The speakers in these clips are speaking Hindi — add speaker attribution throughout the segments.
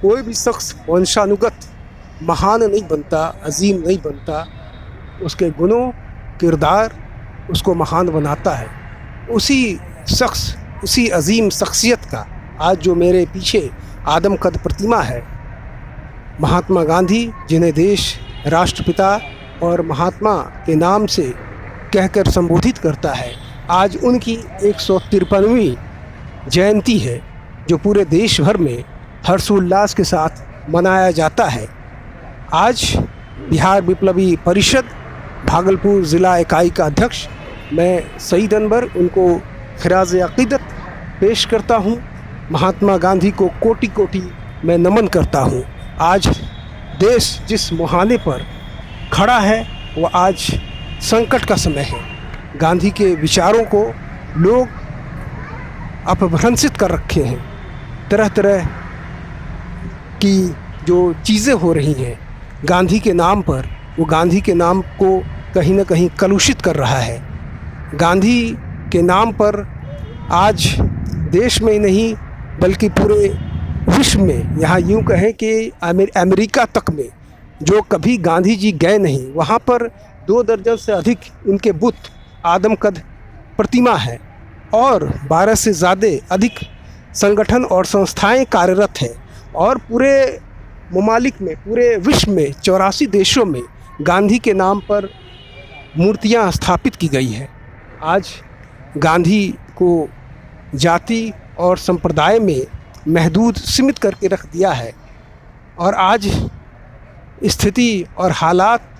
Speaker 1: कोई भी शख्स वंशानुगत महान नहीं बनता, अजीम नहीं बनता। उसके गुणों, किरदार उसको महान बनाता है। उसी शख्स, उसी अजीम शख्सियत का आज जो मेरे पीछे आदमकद प्रतिमा है, महात्मा गांधी, जिन्हें देश राष्ट्रपिता और महात्मा के नाम से कहकर संबोधित करता है, आज उनकी 153वीं जयंती है, जो पूरे देश भर में हर्षोल्लास के साथ मनाया जाता है। आज बिहार विप्लवी परिषद भागलपुर ज़िला इकाई का अध्यक्ष मैं सईद अनवर उनको खिराज अक़ीदत पेश करता हूँ। महात्मा गांधी को कोटि कोटि मैं नमन करता हूँ। आज देश जिस मुहाने पर खड़ा है वो आज संकट का समय है। गांधी के विचारों को लोग अपभ्रंशित कर रखे हैं। तरह तरह की जो चीज़ें हो रही हैं गांधी के नाम पर, वो गांधी के नाम को कहीं ना कहीं कलुषित कर रहा है। गांधी के नाम पर आज देश में नहीं बल्कि पूरे विश्व में, यहाँ यूँ कहें कि अमेरिका तक में जो कभी गांधी जी गए नहीं, वहाँ पर 2 दर्जन से अधिक उनके बुत आदमकद प्रतिमा है और 12 से ज़्यादा अधिक संगठन और संस्थाएं कार्यरत हैं। और पूरे ममालिक में, पूरे विश्व में 84 देशों में गांधी के नाम पर मूर्तियां स्थापित की गई है। आज गांधी को जाति और संप्रदाय में महदूद सीमित करके रख दिया है और आज स्थिति और हालात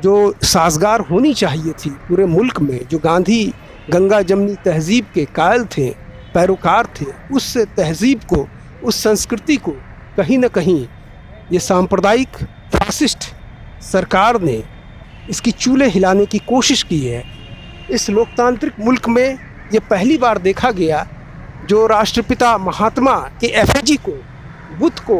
Speaker 1: जो साजगार होनी चाहिए थी पूरे मुल्क में, जो गांधी गंगा जमनी तहज़ीब के कायल थे, पैरोकार थे, उस तहज़ीब को, उस संस्कृति को कहीं न कहीं ये सांप्रदायिक फासिस्ट सरकार ने इसकी चूल्हे हिलाने की कोशिश की है। इस लोकतांत्रिक मुल्क में ये पहली बार देखा गया जो राष्ट्रपिता महात्मा के एफिजी को, बुत को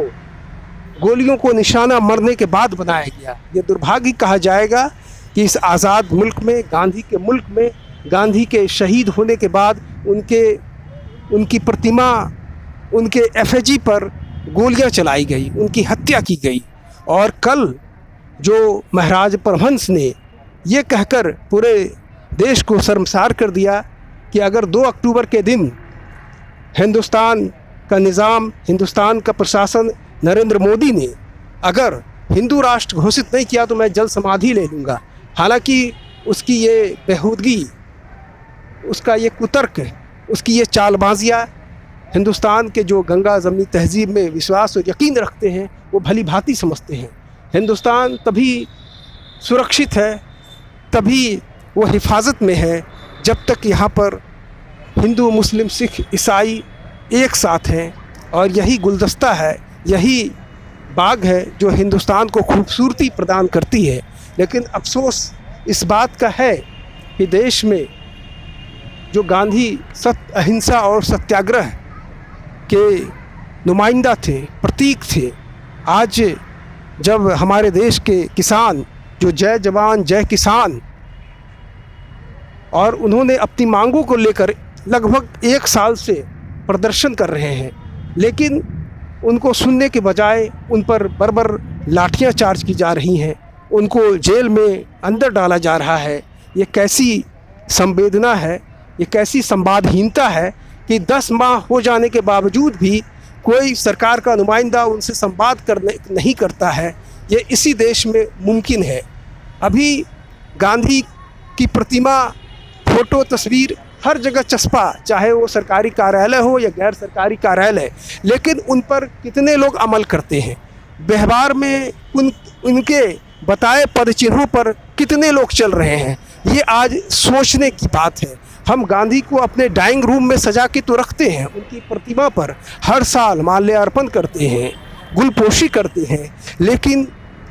Speaker 1: गोलियों को निशाना मरने के बाद बनाया गया। ये दुर्भाग्य कहा जाएगा कि इस आज़ाद मुल्क में, गांधी के मुल्क में, गांधी के शहीद होने के बाद उनकी प्रतिमा, उनके एफिजी पर गोलियां चलाई गई, उनकी हत्या की गई। और कल जो महाराज परमहंस ने ये कहकर पूरे देश को शर्मसार कर दिया कि अगर 2 अक्टूबर के दिन हिंदुस्तान का निज़ाम, हिंदुस्तान का प्रशासन, नरेंद्र मोदी ने अगर हिंदू राष्ट्र घोषित नहीं किया तो मैं जल समाधि ले लूँगा। हालांकि उसकी ये बेहूदगी, उसका ये कुतर्क, उसकी ये चालबाजियाँ हिंदुस्तान के जो गंगा जमनी तहज़ीब में विश्वास और यकीन रखते हैं वो भली भांति समझते हैं। हिंदुस्तान तभी सुरक्षित है, तभी वो हिफाजत में है जब तक यहाँ पर हिंदू, मुस्लिम, सिख, ईसाई एक साथ हैं। और यही गुलदस्ता है, यही बाग है जो हिंदुस्तान को खूबसूरती प्रदान करती है। लेकिन अफसोस इस बात का है कि देश में जो गांधी सत्य, अहिंसा और सत्याग्रह के नुमाइंदा थे, प्रतीक थे, आज जब हमारे देश के किसान जो जय जवान जय किसान, और उन्होंने अपनी मांगों को लेकर लगभग 1 साल से प्रदर्शन कर रहे हैं, लेकिन उनको सुनने के बजाय उन पर बर्बर लाठियां चार्ज की जा रही हैं, उनको जेल में अंदर डाला जा रहा है। ये कैसी संवेदना है, ये कैसी संवादहीनता है कि 10 माह हो जाने के बावजूद भी कोई सरकार का नुमाइंदा उनसे संवाद करने नहीं करता है। ये इसी देश में मुमकिन है। अभी गांधी की प्रतिमा, फ़ोटो, तस्वीर हर जगह चस्पा, चाहे वो सरकारी कार्यालय हो या गैर सरकारी कार्यालय, लेकिन उन पर कितने लोग अमल करते हैं? व्यवहार में उनके बताए पद चिन्हों पर कितने लोग चल रहे हैं? ये आज सोचने की बात है। हम गांधी को अपने डाइंग रूम में सजा के तो रखते हैं, उनकी प्रतिमा पर हर साल माल्यार्पण करते हैं, गुलपोशी करते हैं, लेकिन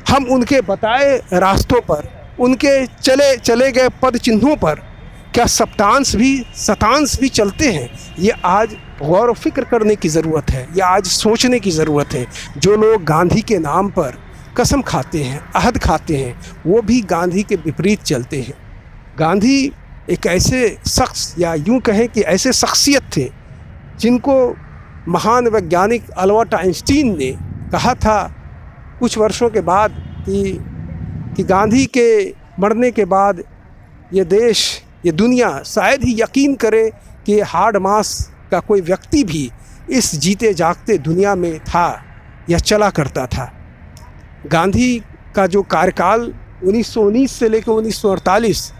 Speaker 1: हम उनके बताए रास्तों पर, उनके चले गए पद चिन्हों पर क्या शतांश भी चलते हैं? ये आज गौर व फिक्र करने की ज़रूरत है, ये आज सोचने की ज़रूरत है। जो लोग गांधी के नाम पर कसम खाते हैं, अहद खाते हैं, वो भी गांधी के विपरीत चलते हैं। गांधी एक ऐसे शख्स, या यूँ कहें कि ऐसे शख्सियत थे जिनको महान वैज्ञानिक अल्बर्ट आइंस्टीन ने कहा था कुछ वर्षों के बाद कि गांधी के मरने के बाद ये देश, ये दुनिया शायद ही यकीन करे कि हार्ड मास का कोई व्यक्ति भी इस जीते जागते दुनिया में था या चला करता था। गांधी का जो कार्यकाल 1919 से लेकर 1948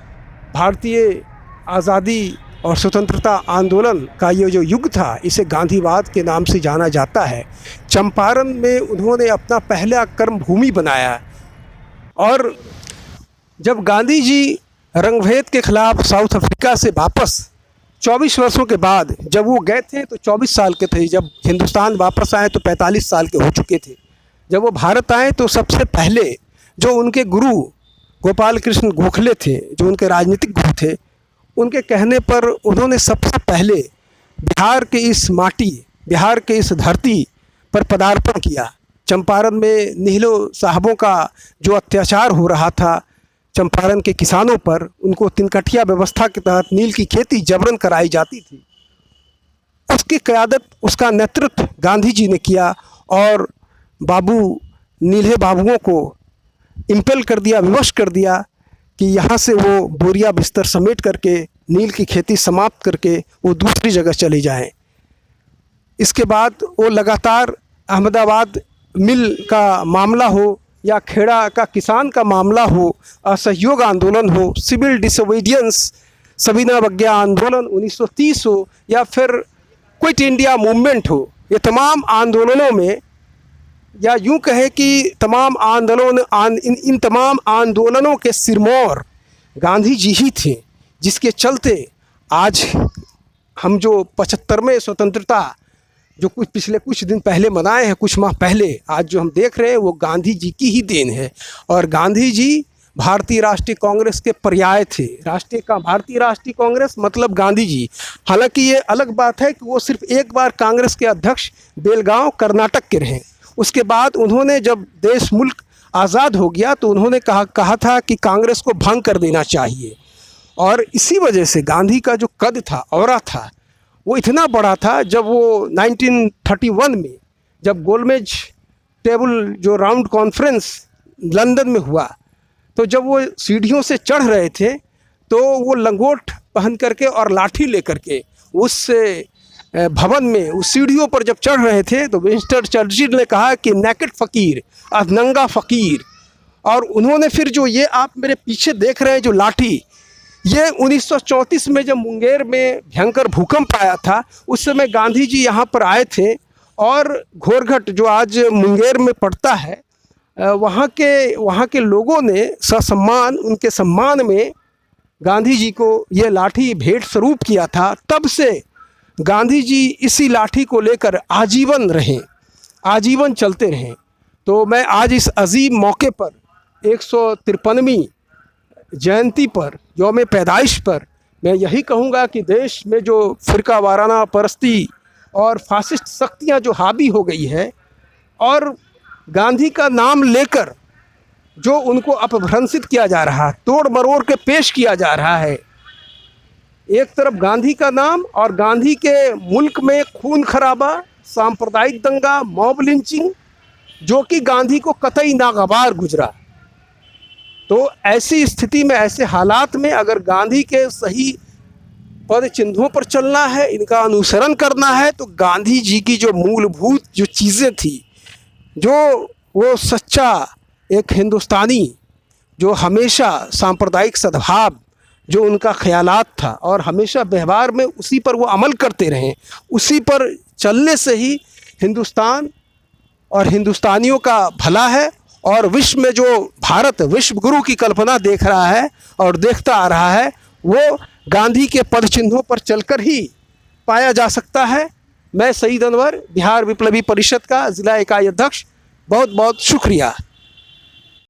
Speaker 1: भारतीय आज़ादी और स्वतंत्रता आंदोलन का ये जो युग था, इसे गांधीवाद के नाम से जाना जाता है। चंपारण में उन्होंने अपना पहला कर्मभूमि बनाया और जब गांधी जी रंगभेद के खिलाफ साउथ अफ्रीका से वापस 24 वर्षों के बाद, जब वो गए थे तो 24 साल के थे, जब हिंदुस्तान वापस आए तो 45 साल के हो चुके थे। जब वो भारत आए तो सबसे पहले जो उनके गुरु गोपाल कृष्ण गोखले थे, जो उनके राजनीतिक गुरु थे, उनके कहने पर उन्होंने सबसे पहले बिहार के इस माटी, बिहार के इस धरती पर पदार्पण किया। चंपारण में निहलो साहबों का जो अत्याचार हो रहा था चंपारण के किसानों पर, उनको तिनकठिया व्यवस्था के तहत नील की खेती जबरन कराई जाती थी, उसकी क़यादत, उसका नेतृत्व गांधी जी ने किया और बाबू नील्हे बाबुओं को इम्पेल कर दिया, विवश कर दिया कि यहाँ से वो बोरिया बिस्तर समेट करके नील की खेती समाप्त करके वो दूसरी जगह चले जाएं। इसके बाद वो लगातार अहमदाबाद मिल का मामला हो या खेड़ा का किसान का मामला हो, असहयोग आंदोलन हो, सिविल डिसोबीडियंस, सबीना बग्या आंदोलन 1930 हो या फिर क्विट इंडिया मूवमेंट हो, ये तमाम आंदोलनों में, या यूं कहें कि तमाम इन तमाम आंदोलनों के सिरमौर गांधी जी ही थे, जिसके चलते आज हम जो 75वें स्वतंत्रता जो पिछले कुछ दिन पहले मनाए हैं, कुछ माह पहले, आज जो हम देख रहे हैं वो गांधी जी की ही देन है। और गांधी जी भारतीय राष्ट्रीय कांग्रेस के पर्याय थे। भारतीय राष्ट्रीय कांग्रेस मतलब गांधी जी। हालांकि ये अलग बात है कि वो सिर्फ एक बार कांग्रेस के अध्यक्ष बेलगांव कर्नाटक के रहे। उसके बाद उन्होंने जब देश मुल्क आज़ाद हो गया तो उन्होंने कहा था कि कांग्रेस को भंग कर देना चाहिए। और इसी वजह से गांधी का जो कद था, औरा था, वो इतना बड़ा था। जब वो 1931 में जब गोलमेज टेबल जो राउंड कॉन्फ्रेंस लंदन में हुआ, तो जब वो सीढ़ियों से चढ़ रहे थे तो वो लंगोट पहन करके और लाठी लेकर के उस भवन में, उस सीढ़ियों पर जब चढ़ रहे थे तो विंस्टन चर्चिल ने कहा कि नेकेड फ़कीर, नंगा फ़कीर। और उन्होंने फिर जो ये आप मेरे पीछे देख रहे हैं जो लाठी, ये 1934 में जब मुंगेर में भयंकर भूकंप आया था, उस समय गांधी जी यहाँ पर आए थे और घोरघट जो आज मुंगेर में पड़ता है, वहाँ के लोगों ने ससम्मान, उनके सम्मान में गांधी जी को ये लाठी भेंट स्वरूप किया था। तब से गांधी जी इसी लाठी को लेकर आजीवन रहे, आजीवन चलते रहें। तो मैं आज इस अजीम मौके पर 153वीं जयंती पर, यौम पैदाइश पर, मैं यही कहूँगा कि देश में जो फ़िरका वाराना परस्ती और फासिस्ट शक्तियाँ जो हावी हो गई है और गांधी का नाम लेकर जो उनको अपभ्रंशित किया जा रहा है, तोड़ मरोड़ के पेश किया जा रहा है, एक तरफ गांधी का नाम और गांधी के मुल्क में खून खराबा, सांप्रदायिक दंगा, मॉब लिंचिंग, जो कि गांधी को कतई नागवार गुजरा। तो ऐसी स्थिति में, ऐसे हालात में अगर गांधी के सही पद चिन्हों पर चलना है, इनका अनुसरण करना है, तो गांधी जी की जो मूलभूत जो चीज़ें थी, जो वो सच्चा एक हिंदुस्तानी जो हमेशा सांप्रदायिक सद्भाव जो उनका ख्यालात था और हमेशा व्यवहार में उसी पर वो अमल करते रहें, उसी पर चलने से ही हिंदुस्तान और हिंदुस्तानियों का भला है। और विश्व में जो भारत विश्व गुरु की कल्पना देख रहा है और देखता आ रहा है, वो गांधी के पद चिन्हों पर चलकर ही पाया जा सकता है। मैं सईद अनवर, बिहार विप्लवी परिषद का ज़िला इकाई अध्यक्ष, बहुत बहुत शुक्रिया।